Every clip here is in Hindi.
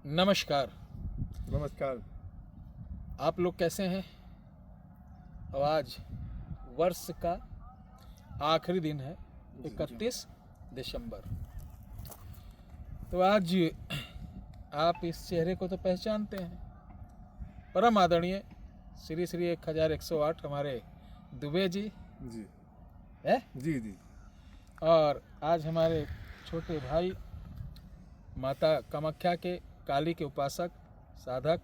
नमस्कार। नमस्कार। आप लोग कैसे हैं? और आज वर्ष का आखिरी दिन है 31 दिसंबर। तो आज आप इस चेहरे को तो पहचानते हैं, परम आदरणीय श्री श्री 1108 हमारे दुबे जी जी है। जी जी और आज हमारे छोटे भाई माता कामाख्या के काली के उपासक साधक,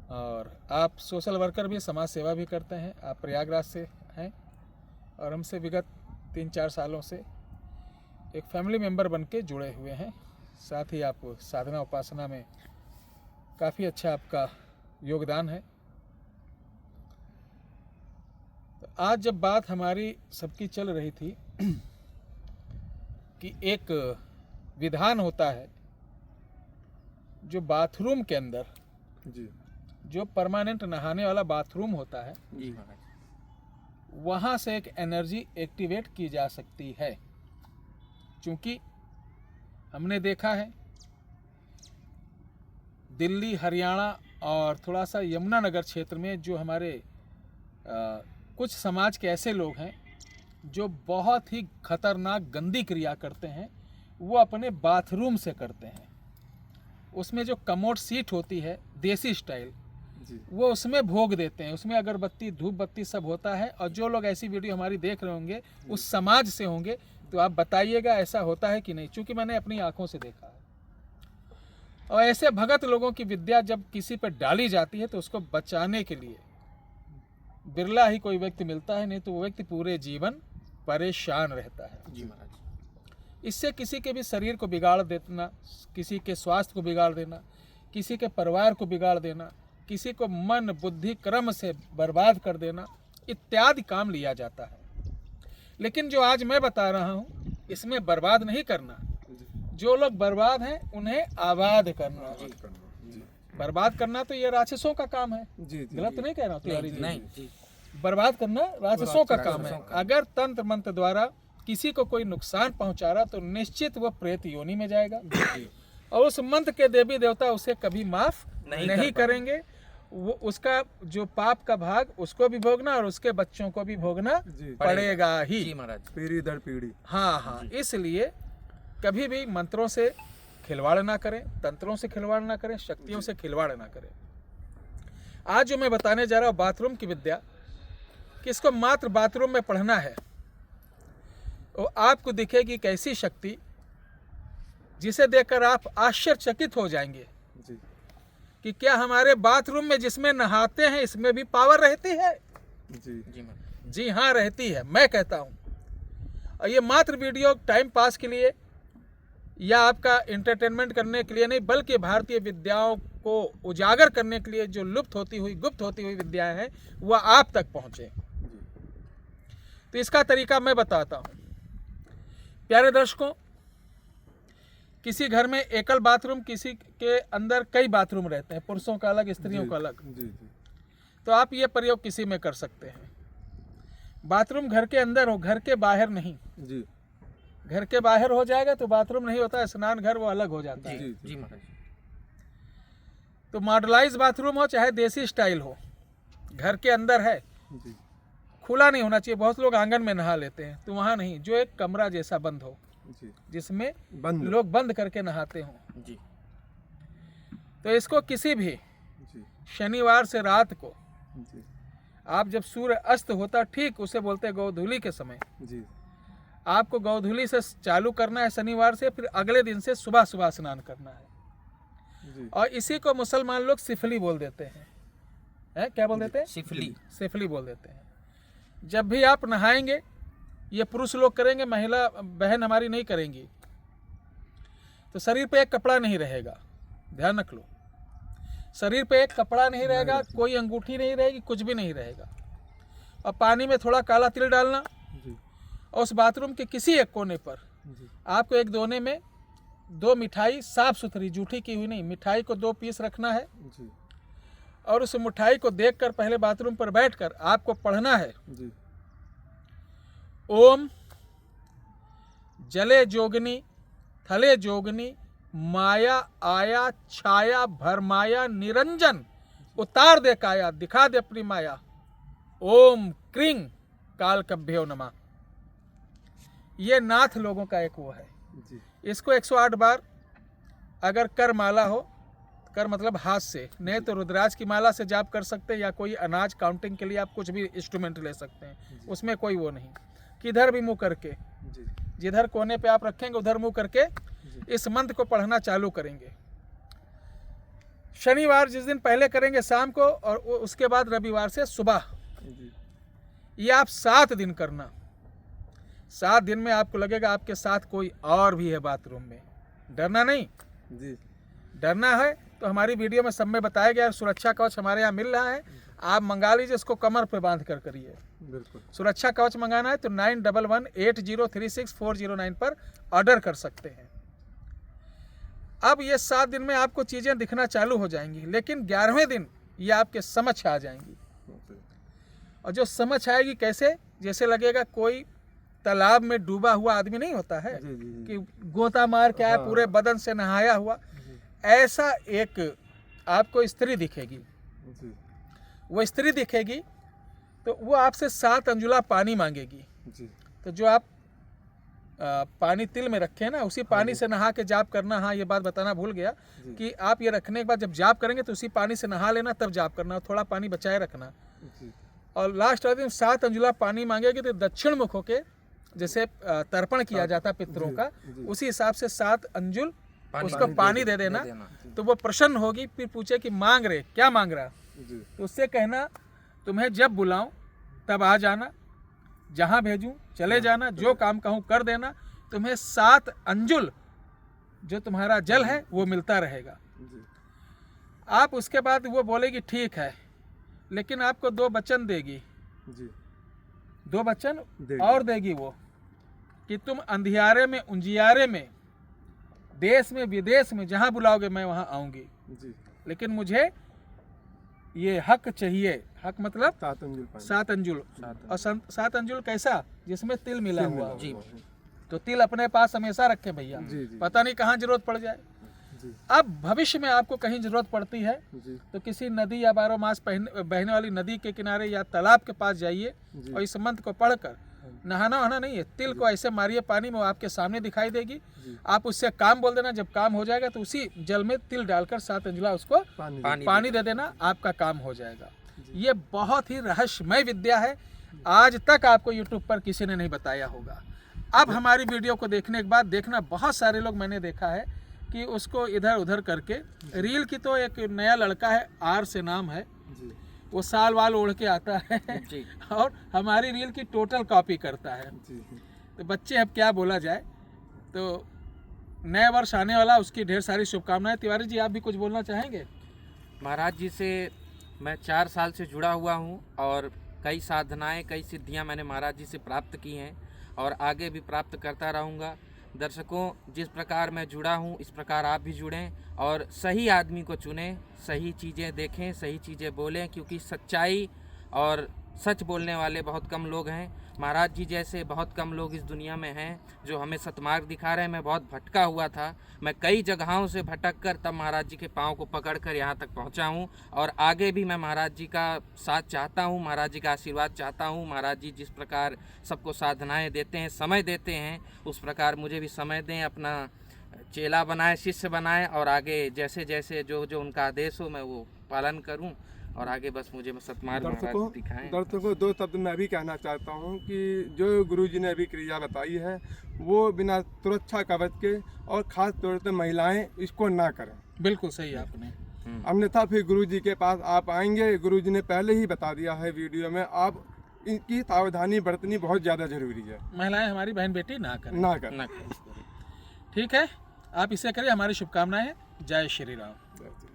और आप सोशल वर्कर भी, समाज सेवा भी करते हैं। आप प्रयागराज से हैं और हमसे विगत 3-4 सालों से एक फैमिली मेंबर बन के जुड़े हुए हैं। साथ ही आप साधना उपासना में काफ़ी अच्छा आपका योगदान है। तो आज जब बात हमारी सबकी चल रही थी कि एक विधान होता है जो बाथरूम के अंदर, जी जो परमानेंट नहाने वाला बाथरूम होता है, जी वहाँ से एक एनर्जी एक्टिवेट की जा सकती है। क्योंकि हमने देखा है दिल्ली, हरियाणा और थोड़ा सा यमुनानगर क्षेत्र में जो हमारे कुछ समाज के ऐसे लोग हैं जो बहुत ही खतरनाक गंदी क्रिया करते हैं, वो अपने बाथरूम से करते हैं। उसमें जो कमोड सीट होती है देसी स्टाइल, जी वो उसमें भोग देते हैं। उसमें अगरबत्ती, धूप बत्ती सब होता है। और जो लोग ऐसी वीडियो हमारी देख रहे होंगे उस समाज से होंगे, तो आप बताइएगा ऐसा होता है कि नहीं, क्योंकि मैंने अपनी आंखों से देखा है। और ऐसे भगत लोगों की विद्या जब किसी पर डाली जाती है तो उसको बचाने के लिए बिरला ही कोई व्यक्ति मिलता है, नहीं तो वो व्यक्ति पूरे जीवन परेशान रहता है। जी महाराज। इससे किसी के भी शरीर को बिगाड़ देना, किसी के स्वास्थ्य को बिगाड़ देना, किसी के परिवार को बिगाड़ देना, किसी को मन बुद्धि कर्म से बर्बाद कर देना इत्यादि काम लिया जाता है। लेकिन जो आज मैं बता रहा हूँ, इसमें बर्बाद नहीं करना। जो लोग बर्बाद हैं उन्हें आबाद करना। जी बर्बाद करना तो ये राक्षसों का काम है। जी जी गलत नहीं कह रहा हूँ तिवारी जी? नहीं बर्बाद करना राक्षसों का काम है। अगर तंत्र मंत्र द्वारा किसी को कोई नुकसान पहुंचा रहा तो निश्चित वह प्रेत योनि में जाएगा। और उस मंत्र के देवी देवता उसे कभी माफ नहीं करेंगे। वो उसका जो पाप का भाग उसको भी भोगना और उसके बच्चों को भी भोगना पड़ेगा ही। जी महाराज। पीढ़ी दर पीढ़ी। हाँ, इसलिए कभी भी मंत्रों से खिलवाड़ ना करें, तंत्रों से खिलवाड़ ना करें, शक्तियों से खिलवाड़ ना करें। आज जो मैं बताने जा रहा हूँ बाथरूम की विद्या, कि इसको मात्र बाथरूम में पढ़ना है, वो आपको दिखेगी एक ऐसी शक्ति जिसे देखकर आप आश्चर्यचकित हो जाएंगे जी कि क्या हमारे बाथरूम में जिसमें नहाते हैं इसमें भी पावर रहती है? जी जी महाराज। जी हाँ, रहती है, मैं कहता हूँ। और ये मात्र वीडियो टाइम पास के लिए या आपका एंटरटेनमेंट करने के लिए नहीं, बल्कि भारतीय विद्याओं को उजागर करने के लिए जो लुप्त होती हुई, गुप्त होती हुई विद्याएं हैं, वह आप तक पहुँचे। तो इसका तरीका मैं बताता हूँ। प्यारे दर्शकों, किसी घर में एकल बाथरूम, किसी के अंदर कई बाथरूम रहते हैं, पुरुषों का अलग, स्त्रियों का अलग। जी जी तो आप ये प्रयोग किसी में कर सकते हैं। बाथरूम घर के अंदर हो, घर के बाहर नहीं। जी घर के बाहर हो जाएगा तो बाथरूम नहीं होता, स्नान घर वो अलग हो जाता है। जी जी महाराज। तो मॉडलाइज बाथरूम हो चाहे देसी स्टाइल हो, घर के अंदर है, जी खुला नहीं होना चाहिए। बहुत लोग आंगन में नहा लेते हैं, तो वहाँ नहीं, जो एक कमरा जैसा बंद हो, जी जिसमें बंद। लोग बंद करके नहाते हों। जी तो इसको किसी भी जी शनिवार से रात को, जी आप जब सूर्य अस्त होता ठीक उसे बोलते हैं गोधूली के समय, जी आपको गोधूली से चालू करना है शनिवार से, फिर अगले दिन से सुबह सुबह स्नान करना है। जी और इसी को मुसलमान लोग सिफली बोल देते हैं। क्या बोल देते हैं? सिफली। सिफली बोल देते हैं। जब भी आप नहाएंगे, ये पुरुष लोग करेंगे, महिला बहन हमारी नहीं करेंगी, तो शरीर पे एक कपड़ा नहीं रहेगा, ध्यान रख लो। शरीर पे एक कपड़ा नहीं रहेगा, कोई अंगूठी नहीं रहेगी, कुछ भी नहीं रहेगा। और पानी में थोड़ा काला तिल डालना, जी और उस बाथरूम के किसी एक कोने पर जी आपको एक दोने में 2 मिठाई, साफ सुथरी, जूठी की हुई नहीं, मिठाई को 2 पीस रखना है। जी और उस मिठाई को देखकर पहले बाथरूम पर बैठकर आपको पढ़ना है, जी ओम जले जोगनी थले जोगनी माया आया छाया भरमाया निरंजन, उतार दे काया दिखा दे अपनी माया, ओम क्रिंग काल कभ्यो नमः। ये नाथ लोगों का एक वो है। जी इसको 108 बार अगर कर माला हो, कर मतलब हाथ से, नहीं तो रुद्राज की माला से जाप कर सकते हैं, या कोई अनाज काउंटिंग के लिए आप कुछ भी इंस्ट्रूमेंट ले सकते हैं, उसमें कोई वो नहीं। किधर भी मुंह करके, जी जिधर कोने पे आप रखेंगे उधर मुंह करके इस मंत्र को पढ़ना चालू करेंगे। शनिवार जिस दिन पहले करेंगे शाम को, और उसके बाद रविवार से सुबह। जी ये आप 7 दिन करना। 7 दिन में आपको लगेगा आपके साथ कोई और भी है बाथरूम में। डरना नहीं। जी डरना है तो हमारी वीडियो में सब में बताया गया है, सुरक्षा कवच हमारे यहाँ मिल रहा है, आप मंगा लीजिए, इसको कमर पे बांध कर करिए। बिल्कुल। सुरक्षा कवच मंगाना है तो 9118036409 पर ऑर्डर कर सकते हैं। अब ये 7 दिन में आपको चीज़ें दिखना चालू हो जाएंगी, लेकिन 11वें दिन ये आपके समझ आ जाएंगी। और जो समझ आएगी कैसे, जैसे लगेगा कोई तालाब में डूबा हुआ आदमी नहीं होता है जी जी जी। कि गोता मार के आया, पूरे बदन से नहाया हुआ, ऐसा एक आपको स्त्री दिखेगी। जी वो स्त्री दिखेगी तो वो आपसे 7 अंजुला पानी मांगेगी। जी तो जो आप पानी तिल में रखे हैं ना, उसी पानी से नहा के जाप करना। हाँ, ये बात बताना भूल गया कि आप ये रखने के बाद जब जाप करेंगे तो उसी पानी से नहा लेना, तब जाप करना, थोड़ा पानी बचाए रखना। जी और लास्ट वाले दिन 7 अंजुला पानी मांगेगी तो दक्षिण मुख होके, जैसे तर्पण किया जाता है पितरों का, उसी हिसाब से 7 अंजुल उसको पानी दे देना। तो वो प्रसन्न होगी, फिर पूछे कि मांग रहे क्या मांग रहा, जी तो उससे कहना तुम्हें जब बुलाऊं तब आ जाना, जहां भेजूं चले जाना, जो काम कहूं कर देना, तुम्हें 7 अंजुल जो तुम्हारा जल है वो मिलता रहेगा। जी आप उसके बाद वो बोलेगी ठीक है, लेकिन आपको 2 वचन देगी। जी 2 वचन देगी। और देगी वो कि तुम अंधियारे में उंजियारे में, देश में विदेश में, जहां बुलाओगे मैं वहां आऊंगी, जी। लेकिन मुझे ये हक चाहिए। हक मतलब 7 अंजुल पानी। 7 अंजुल। और 7 अंजुल कैसा, जिसमें तिल मिला हुआ हो। जी तो तिल अपने पास हमेशा रखे भैया, जी जी पता नहीं कहाँ जरूरत पड़ जाए। जी अब भविष्य में आपको कहीं जरूरत पड़ती है जी तो किसी नदी या 12 मास बहने वाली नदी के किनारे या तालाब के पास जाइए जी। और इस मंत्र को पढ़कर, नहाना वहाना नहीं है, तिल को ऐसे मारिए पानी में, वो आपके सामने दिखाई देगी। जी। आप उससे काम बोल देना, जब काम हो जाएगा तो उसी जल में तिल डालकर 7 अंजुला उसको पानी दे देना, आपका काम हो जाएगा। ये बहुत ही रहस्यमय विद्या है, आज तक आपको यूट्यूब पर किसी ने नहीं बताया होगा। अब हमारी वीडियो को देखने के बाद देखना, बहुत सारे लोग मैंने देखा है कि उसको इधर उधर करके, रील की तो एक नया लड़का है, आर से नाम है, जी वो साल वाल ओढ़ के आता है जी। और हमारी रील की टोटल कॉपी करता है। जी तो बच्चे अब क्या बोला जाए। तो नया वर्ष आने वाला, उसकी ढेर सारी शुभकामनाएं। तिवारी जी, आप भी कुछ बोलना चाहेंगे? महाराज जी से मैं 4 साल से जुड़ा हुआ हूँ और कई साधनाएं, कई सिद्धियां मैंने महाराज जी से प्राप्त की हैं और आगे भी प्राप्त करता रहूँगा। दर्शकों, जिस प्रकार मैं जुड़ा हूँ इस प्रकार आप भी जुड़ें और सही आदमी को चुनें, सही चीज़ें देखें, सही चीज़ें बोलें, क्योंकि सच्चाई और सच बोलने वाले बहुत कम लोग हैं। महाराज जी जैसे बहुत कम लोग इस दुनिया में हैं जो हमें सतमार्ग दिखा रहे हैं। मैं बहुत भटका हुआ था, मैं कई जगहों से भटक कर तब महाराज जी के पाँव को पकड़ कर यहाँ तक पहुँचा हूँ और आगे भी मैं महाराज जी का साथ चाहता हूँ, महाराज जी का आशीर्वाद चाहता हूँ। महाराज जी जिस प्रकार सबको साधनाएँ देते हैं, समय देते हैं, उस प्रकार मुझे भी समय दें, अपना चेला बनाए, शिष्य बनाए और आगे जैसे जैसे जो जो उनका आदेश हो मैं वो पालन करूँ और आगे बस मुझे सतमार्ग महाराज दिखाएं। दर्शकों 2 शब्द मैं भी कहना चाहता हूँ कि जो गुरुजी ने अभी क्रिया बताई है वो बिना सुरक्षा कवच के, और खास तौर से महिलाएं इसको ना करें। बिल्कुल सही आपने। अन्यथा फिर गुरुजी के पास आप आएंगे, गुरुजी ने पहले ही बता दिया है वीडियो में, आप इनकी सावधानी बरतनी बहुत ज़्यादा जरूरी है। महिलाएं हमारी बहन बेटी ना करें। ना करें। ना करें। ठीक है, आप इसे करिए, हमारी शुभकामनाएं हैं। जय श्री राम। जय श्री राम।